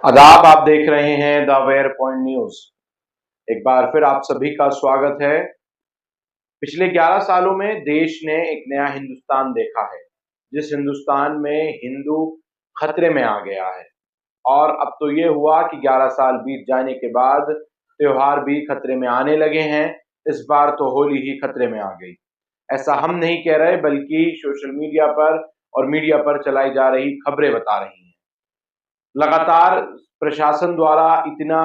आदाब, आप देख रहे हैं द वेयर पॉइंट न्यूज। एक बार फिर आप सभी का स्वागत है। पिछले 11 सालों में देश ने एक नया हिंदुस्तान देखा है, जिस हिंदुस्तान में हिंदू खतरे में आ गया है। और अब तो ये हुआ कि 11 साल बीत जाने के बाद त्योहार भी खतरे में आने लगे हैं। इस बार तो होली ही खतरे में आ गई। ऐसा हम नहीं कह रहे, बल्कि सोशल मीडिया पर और मीडिया पर चलाई जा रही खबरें बता रही हैं। लगातार प्रशासन द्वारा इतना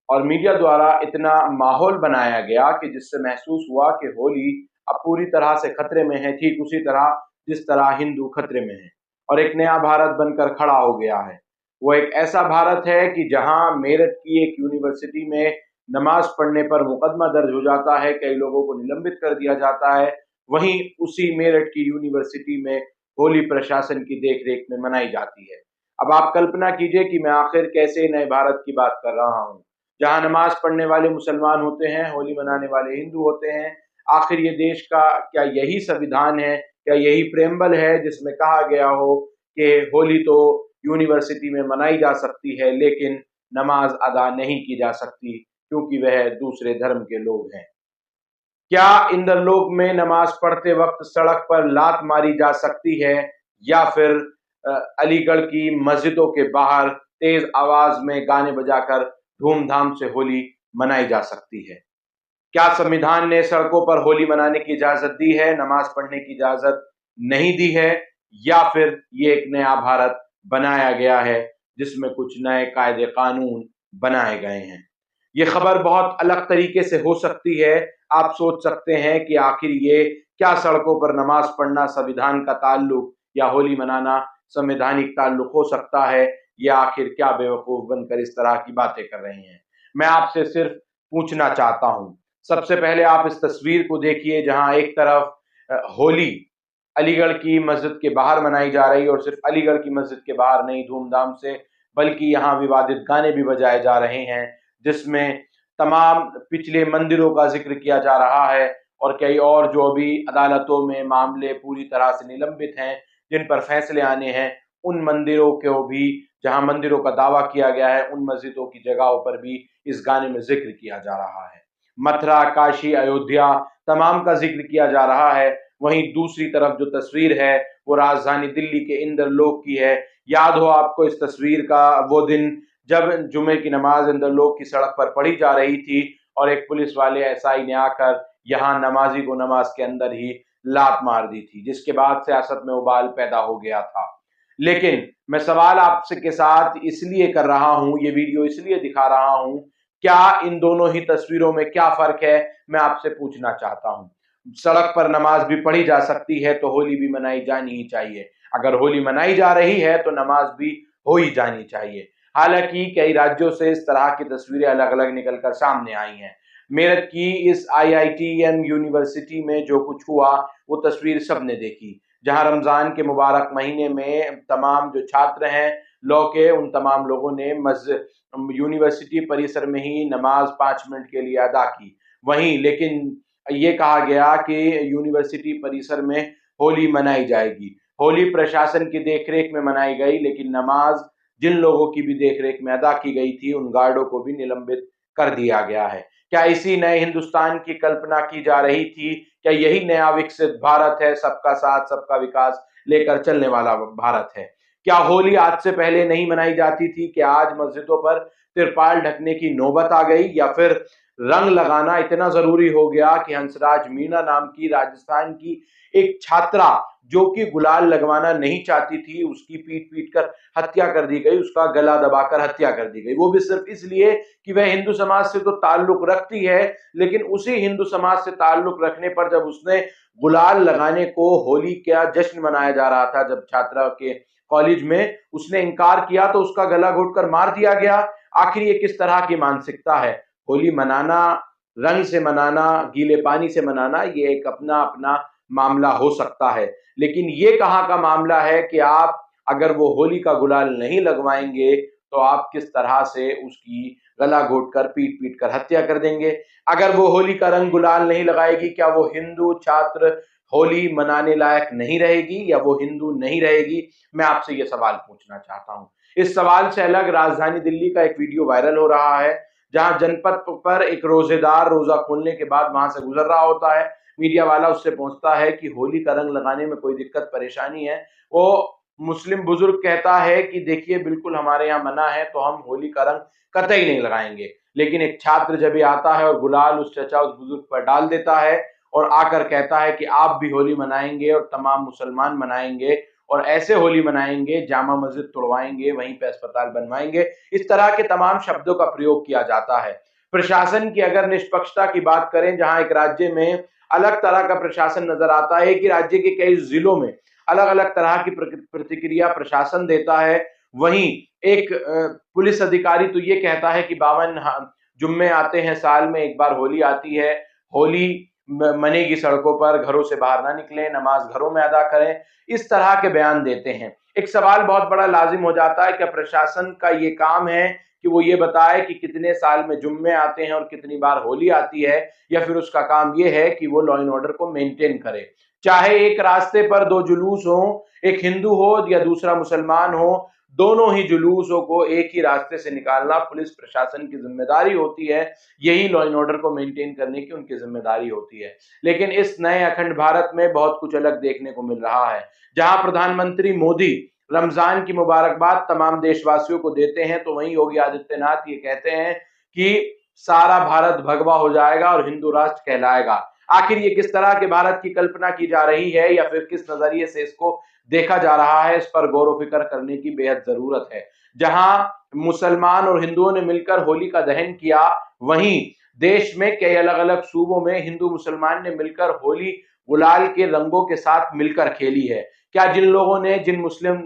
और मीडिया द्वारा इतना माहौल बनाया गया कि जिससे महसूस हुआ कि होली अब पूरी तरह से खतरे में है, ठीक उसी तरह जिस तरह हिंदू खतरे में है और एक नया भारत बनकर खड़ा हो गया है। वो एक ऐसा भारत है कि जहां मेरठ की एक यूनिवर्सिटी में नमाज पढ़ने पर मुकदमा दर्ज हो जाता है, कई लोगों को निलंबित कर दिया जाता है। वहीं उसी मेरठ की यूनिवर्सिटी में होली प्रशासन की देखरेख में मनाई जाती है। अब आप कल्पना कीजिए कि मैं आखिर कैसे नए भारत की बात कर रहा हूँ, जहाँ नमाज पढ़ने वाले मुसलमान होते हैं, होली मनाने वाले हिंदू होते हैं। आखिर ये देश का क्या यही संविधान है, क्या यही प्रेम्बल है जिसमें कहा गया हो कि होली तो यूनिवर्सिटी में मनाई जा सकती है, लेकिन नमाज अदा नहीं की जा सकती क्योंकि वह दूसरे धर्म के लोग हैं। क्या इंद्रलोक में नमाज पढ़ते वक्त सड़क पर लात मारी जा सकती है, या फिर अलीगढ़ की मस्जिदों के बाहर तेज आवाज में गाने बजाकर धूमधाम से होली मनाई जा सकती है? क्या संविधान ने सड़कों पर होली मनाने की इजाजत दी है, नमाज पढ़ने की इजाजत नहीं दी है, या फिर ये एक नया भारत बनाया गया है जिसमें कुछ नए कायदे कानून बनाए गए हैं? ये खबर बहुत अलग तरीके से हो सकती है। आप सोच सकते हैं कि आखिर ये क्या सड़कों पर नमाज पढ़ना संविधान का ताल्लुक या होली मनाना संवैधानिक ताल्लुक हो सकता है, या आखिर क्या बेवकूफ बनकर इस तरह की बातें कर रहे हैं? मैं आपसे सिर्फ पूछना चाहता हूं। सबसे पहले आप इस तस्वीर को देखिए, जहां एक तरफ होली अलीगढ़ की मस्जिद के बाहर मनाई जा रही है, और सिर्फ अलीगढ़ की मस्जिद के बाहर नहीं, धूमधाम से, बल्कि यहाँ विवादित गाने भी बजाए जा रहे हैं, जिसमें तमाम पिछले मंदिरों का जिक्र किया जा रहा है और कई और जो अभी अदालतों में मामले पूरी तरह से निलंबित हैं, जिन पर फैसले आने हैं, उन मंदिरों को भी, जहां मंदिरों का दावा किया गया है, उन मस्जिदों की जगहों पर भी इस गाने में जिक्र किया जा रहा है। मथुरा, काशी, अयोध्या, तमाम का जिक्र किया जा रहा है। वहीं दूसरी तरफ जो तस्वीर है वो राजधानी दिल्ली के इंद्रलोक की है। याद हो आपको इस तस्वीर का वो दिन जब जुमे की नमाज इंद्रलोक की सड़क पर पढ़ी जा रही थी और एक पुलिस वाले एसआई ने आकर यहाँ नमाजी को नमाज के अंदर ही लात मार दी थी, जिसके बाद सियासत में उबाल पैदा हो गया था। लेकिन मैं सवाल आपसे के साथ इसलिए कर रहा हूं, ये वीडियो इसलिए दिखा रहा हूं, क्या इन दोनों ही तस्वीरों में क्या फर्क है, मैं आपसे पूछना चाहता हूं। सड़क पर नमाज भी पढ़ी जा सकती है तो होली भी मनाई जानी ही चाहिए। अगर होली मनाई जा रही है तो नमाज भी हो ही जानी चाहिए। हालांकि कई राज्यों से इस तरह की तस्वीरें अलग अलग निकलकर सामने आई हैं। मेरठ की इस आईआईटीएम यूनिवर्सिटी में जो कुछ हुआ वो तस्वीर सबने देखी, जहां रमजान के मुबारक महीने में तमाम जो छात्र हैं लॉ के, उन तमाम लोगों ने मस्जिद यूनिवर्सिटी परिसर में ही नमाज 5 मिनट के लिए अदा की। वहीं लेकिन ये कहा गया कि यूनिवर्सिटी परिसर में होली मनाई जाएगी। होली प्रशासन की देखरेख में मनाई गई, लेकिन नमाज जिन लोगों की भी देखरेख में अदा की गई थी, उन गार्डों को भी निलंबित कर दिया गया है। क्या इसी नए हिंदुस्तान की कल्पना की जा रही थी? क्या यही नया विकसित भारत है, सबका साथ सबका विकास लेकर चलने वाला भारत है? क्या होली आज से पहले नहीं मनाई जाती थी? क्या आज मस्जिदों पर तिरपाल ढकने की नौबत आ गई, या फिर रंग लगाना इतना जरूरी हो गया कि हंसराज मीणा नाम की राजस्थान की एक छात्रा, जो कि गुलाल लगवाना नहीं चाहती थी, उसकी पीट पीट कर हत्या कर दी गई, उसका गला दबाकर हत्या कर दी गई, वो भी सिर्फ इसलिए कि वह हिंदू समाज से तो ताल्लुक रखती है, लेकिन उसी हिंदू समाज से ताल्लुक रखने पर जब उसने गुलाल लगाने को, होली का जश्न मनाया जा रहा था, जब छात्रा के कॉलेज में, उसने इनकार किया तो उसका गला घोटकर मार दिया गया। आखिर ये किस तरह की मानसिकता है? होली मनाना, रंग से मनाना, गीले पानी से मनाना, ये एक अपना अपना मामला हो सकता है, लेकिन ये कहाँ का मामला है कि आप अगर वो होली का गुलाल नहीं लगवाएंगे तो आप किस तरह से उसकी गला घोटकर पीट पीट कर हत्या कर देंगे? अगर वो होली का रंग गुलाल नहीं लगाएगी, क्या वो हिंदू छात्र होली मनाने लायक नहीं रहेगी, या वो हिंदू नहीं रहेगी? मैं आपसे ये सवाल पूछना चाहता हूँ। इस सवाल से अलग राजधानी दिल्ली का एक वीडियो वायरल हो रहा है, जहां जनपद पर एक रोजेदार रोजा खोलने के बाद वहां से गुजर रहा होता है। मीडिया वाला उससे पूछता है कि होली का रंग लगाने में कोई दिक्कत परेशानी है। वो मुस्लिम बुजुर्ग कहता है कि देखिए, बिल्कुल हमारे यहाँ मना है, तो हम होली का रंग कतई नहीं लगाएंगे। लेकिन एक छात्र जब ये आता है और गुलाल उस चचा उस बुजुर्ग पर डाल देता है और आकर कहता है कि आप भी होली मनाएंगे और तमाम मुसलमान मनाएंगे और ऐसे होली मनाएंगे, जामा मस्जिद तोड़वाएंगे, वहीं पे अस्पताल बनवाएंगे, इस तरह के तमाम शब्दों का प्रयोग किया जाता है। प्रशासन की अगर निष्पक्षता की बात करें, जहां एक राज्य में अलग तरह का प्रशासन नजर आता है कि राज्य के कई जिलों में अलग अलग तरह की प्रतिक्रिया प्रशासन देता है, वहीं एक पुलिस अधिकारी तो ये कहता है कि 52 जुम्मे आते हैं साल में, एक बार होली आती है, होली मनेगी सड़कों पर, घरों से बाहर ना निकलें, नमाज घरों में अदा करें, इस तरह के बयान देते हैं। एक सवाल बहुत बड़ा लाजिम हो जाता है, क्या प्रशासन का ये काम है कि वो ये बताए कि कितने साल में जुम्मे आते हैं और कितनी बार होली आती है, या फिर उसका काम ये है कि वो लॉ एंड ऑर्डर को मेंटेन करे। चाहे एक रास्ते पर दो जुलूस हो, एक हिंदू हो या दूसरा मुसलमान हो, दोनों ही जुलूसों को एक ही रास्ते से निकालना पुलिस प्रशासन की जिम्मेदारी होती है। यही लॉ एंड ऑर्डर को मेंटेन करने की उनकी जिम्मेदारी होती है। लेकिन इस नए अखंड भारत में बहुत कुछ अलग देखने को मिल रहा है। जहां प्रधानमंत्री मोदी रमजान की मुबारकबाद तमाम देशवासियों को देते हैं, तो वहीं योगी आदित्यनाथ ये कहते हैं कि सारा भारत भगवा हो जाएगा और हिंदू राष्ट्र कहलाएगा। आखिर ये किस तरह के भारत की कल्पना की जा रही है, या फिर किस नजरिए से इसको देखा जा रहा है, इस पर गौर फिक्र करने की बेहद जरूरत है। जहां मुसलमान और हिंदुओं ने मिलकर होली का दहन किया, वहीं देश में कई अलग अलग सूबों में हिंदू मुसलमान ने मिलकर होली गुलाल के रंगों के साथ मिलकर खेली है। क्या जिन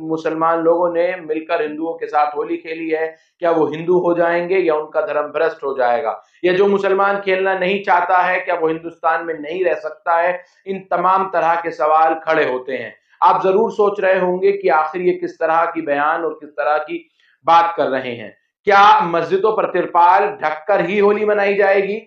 मुसलमान लोगों ने मिलकर हिंदुओं के साथ होली खेली है, क्या वो हिंदू हो जाएंगे या उनका धर्म भ्रष्ट हो जाएगा? या जो मुसलमान खेलना नहीं चाहता है, क्या वो हिंदुस्तान में नहीं रह सकता है? इन तमाम तरह के सवाल खड़े होते हैं। आप जरूर सोच रहे होंगे कि आखिर ये किस तरह की बयान और किस तरह की बात कर रहे हैं। क्या मस्जिदों पर तिरपाल ढककर ही होली मनाई जाएगी?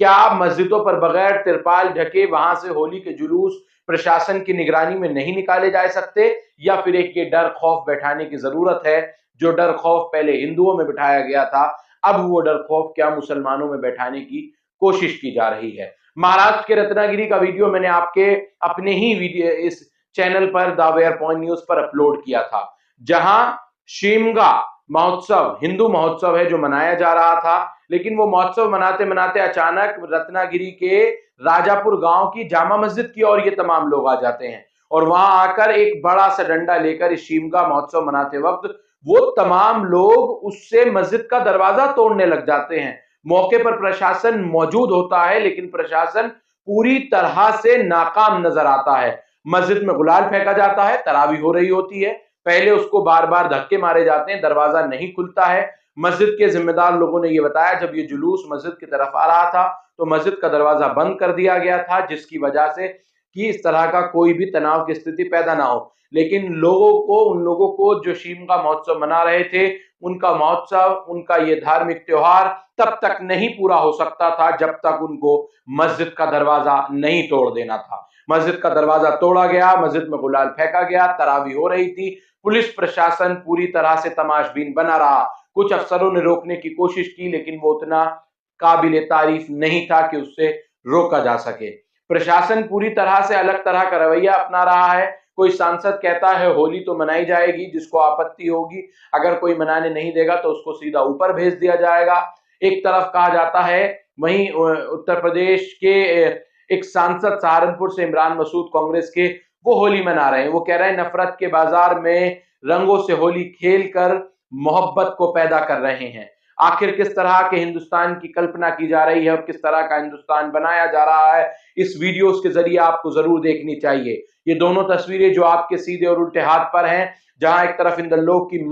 क्या मस्जिदों पर बगैर तिरपाल ढके वहां से होली के जुलूस प्रशासन की निगरानी में नहीं निकाले जा सकते? या फिर एक ये डर खौफ बैठाने की जरूरत है, जो डर खौफ पहले हिंदुओं में बिठाया गया था, अब वो डर खौफ क्या मुसलमानों में बैठाने की कोशिश की जा रही है? महाराष्ट्र के रत्नागिरी का वीडियो मैंने आपके अपने ही वीडियो इस चैनल पर द वेयर पॉइंट न्यूज पर अपलोड किया था, जहां शिमगा महोत्सव, हिंदू महोत्सव है जो मनाया जा रहा था, लेकिन वो महोत्सव मनाते मनाते अचानक रत्नागिरी के राजापुर गांव की जामा मस्जिद की ओर ये तमाम लोग आ जाते हैं और वहां आकर एक बड़ा सा डंडा लेकर इस शिमगा महोत्सव मनाते वक्त वो तमाम लोग उससे मस्जिद का दरवाजा तोड़ने लग जाते हैं। मौके पर प्रशासन मौजूद होता है, लेकिन प्रशासन पूरी तरह से नाकाम नजर आता है। मस्जिद में गुलाल फेंका जाता है, तरावी हो रही होती है, पहले उसको बार बार धक्के मारे जाते हैं, दरवाजा नहीं खुलता है। मस्जिद के जिम्मेदार लोगों ने यह बताया, जब ये जुलूस मस्जिद की तरफ आ रहा था तो मस्जिद का दरवाजा बंद कर दिया गया था, जिसकी वजह से कि इस तरह का कोई भी तनाव की स्थिति पैदा ना हो। लेकिन उन लोगों को जो शिमगा महोत्सव मना रहे थे, उनका महोत्सव, उनका ये धार्मिक त्योहार तब तक नहीं पूरा हो सकता था जब तक उनको मस्जिद का दरवाजा नहीं तोड़ देना था। मस्जिद का दरवाजा तोड़ा गया, मस्जिद में गुलाल फेंका गया, तरावी हो रही थी, पुलिस प्रशासन पूरी तरह से तमाशबीन बना रहा। कुछ अफसरों ने रोकने की कोशिश की, लेकिन वो उतना काबिले तारीफ नहीं था कि उससे रोका जा सके। प्रशासन पूरी तरह से अलग तरह का रवैया अपना रहा है। कोई सांसद कहता है होली तो मनाई जाएगी, जिसको आपत्ति होगी, अगर कोई मनाने नहीं देगा तो उसको सीधा ऊपर भेज दिया जाएगा। एक तरफ कहा जाता है, वहीं उत्तर प्रदेश के एक सांसद सहारनपुर से इमरान मसूद कांग्रेस के, वो होली मना रहे हैं। वो कह रहे हैं नफरत के बाजार में रंगों से होली खेलकर मोहब्बत को पैदा कर रहे हैं। आखिर किस तरह के हिंदुस्तान की कल्पना की जा रही है और किस तरह का हिंदुस्तान बनाया जा रहा है, इस वीडियोस के जरिए आपको जरूर देखनी चाहिए। ये दोनों तस्वीरें जो आपके सीधे और उल्टे हाथ पर हैं, जहां एक तरफ इन लोग की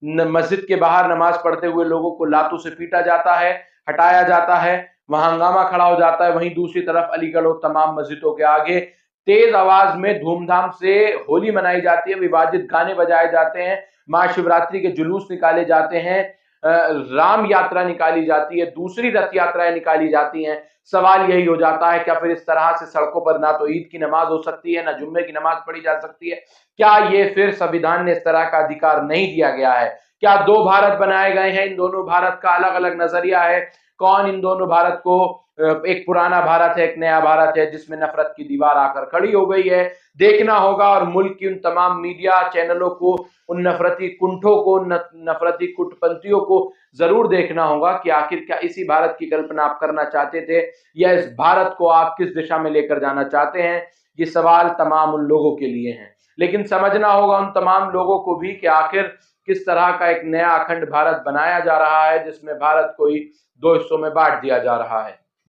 मस्जिद के बाहर नमाज पढ़ते हुए लोगों को लातों से पीटा जाता है, हटाया जाता है, वहां हंगामा खड़ा हो जाता है, वहीं दूसरी तरफ अलीगढ़ और तमाम मस्जिदों के आगे तेज आवाज में धूमधाम से होली मनाई जाती है, विवादित गाने बजाए जाते हैं, महाशिवरात्रि के जुलूस निकाले जाते हैं, राम यात्रा निकाली जाती है, दूसरी रथ यात्राएं निकाली जाती हैं। सवाल यही हो जाता है, क्या फिर इस तरह से सड़कों पर ना तो ईद की नमाज हो सकती है, ना जुम्मे की नमाज पढ़ी जा सकती है? क्या ये फिर संविधान ने इस तरह का अधिकार नहीं दिया गया है? क्या दो भारत बनाए गए हैं, इन दोनों भारत का अलग अलग नजरिया है? कौन इन दोनों भारत को, एक पुराना भारत है, एक नया भारत है, जिसमें नफरत की दीवार आकर खड़ी हो गई है? देखना होगा और मुल्क की उन तमाम मीडिया चैनलों को, उन नफरती कुंठों को, नफरती कूटपंथियों को जरूर देखना होगा कि आखिर क्या इसी भारत की कल्पना आप करना चाहते थे, या इस भारत को आप किस दिशा में लेकर जाना चाहते हैं? ये सवाल तमाम उन लोगों के लिए हैं, लेकिन समझना होगा उन तमाम लोगों को भी कि आखिर किस तरह का एक नया अखंड भारत बनाया जा रहा है, जिसमें भारत को ही दो हिस्सों में बांट दिया जा रहा है।